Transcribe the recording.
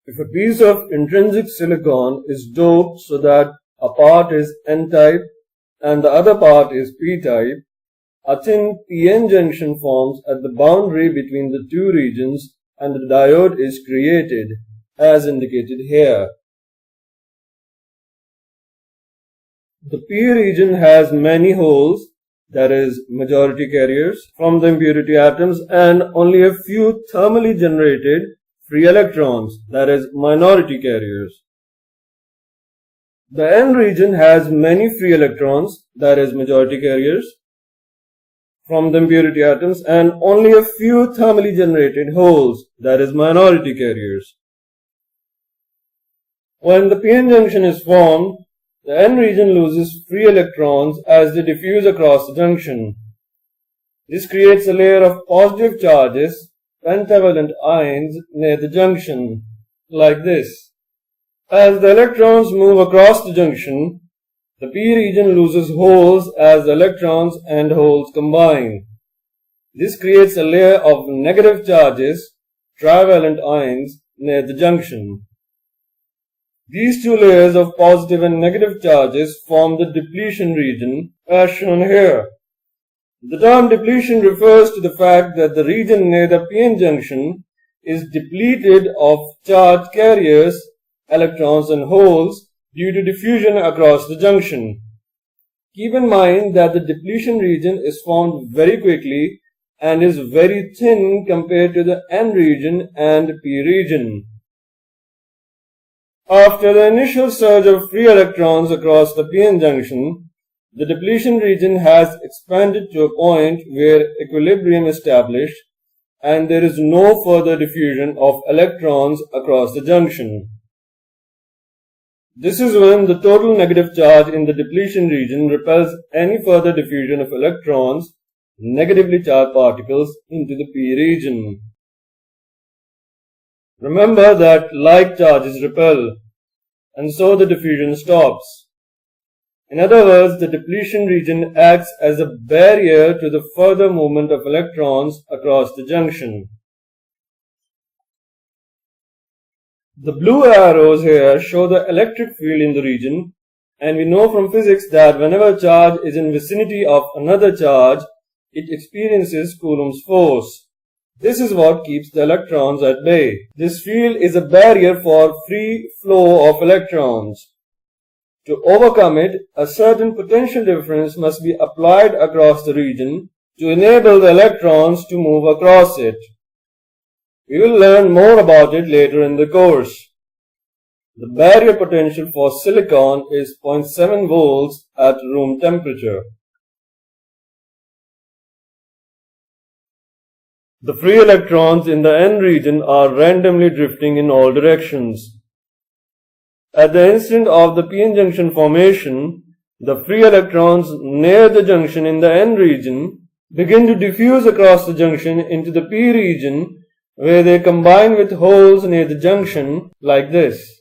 If a piece of intrinsic silicon is doped so that a part is N-type and the other part is P-type, a thin PN junction forms at the boundary between the two regions and the diode is created, as indicated here. The P region has many holes, that is, majority carriers, from the impurity atoms and only a few thermally generated free electrons, that is, minority carriers. The N region has many free electrons, that is, majority carriers, from the impurity atoms and only a few thermally generated holes, that is, minority carriers. When the PN junction is formed, the N region loses free electrons as they diffuse across the junction. This creates a layer of positive charges, pentavalent ions, near the junction, like this. As the electrons move across the junction, the P region loses holes as the electrons and holes combine. This creates a layer of negative charges, trivalent ions, near the junction. These two layers of positive and negative charges form the depletion region, as shown here. The term depletion refers to the fact that the region near the PN junction is depleted of charge carriers, electrons and holes due to diffusion across the junction. Keep in mind that the depletion region is formed very quickly and is very thin compared to the N region and P region. After the initial surge of free electrons across the PN junction, the depletion region has expanded to a point where equilibrium is established and there is no further diffusion of electrons across the junction. This is when the total negative charge in the depletion region repels any further diffusion of electrons, negatively charged particles, into the P region. Remember that like charges repel, and so the diffusion stops. In other words, the depletion region acts as a barrier to the further movement of electrons across the junction. The blue arrows here show the electric field in the region, and we know from physics that whenever a charge is in vicinity of another charge, it experiences Coulomb's force. This is what keeps the electrons at bay. This field is a barrier for free flow of electrons. To overcome it, a certain potential difference must be applied across the region to enable the electrons to move across it. We will learn more about it later in the course. The barrier potential for silicon is 0.7 volts at room temperature. The free electrons in the N region are randomly drifting in all directions. At the instant of the PN junction formation, the free electrons near the junction in the N region begin to diffuse across the junction into the P region, where they combine with holes near the junction like this.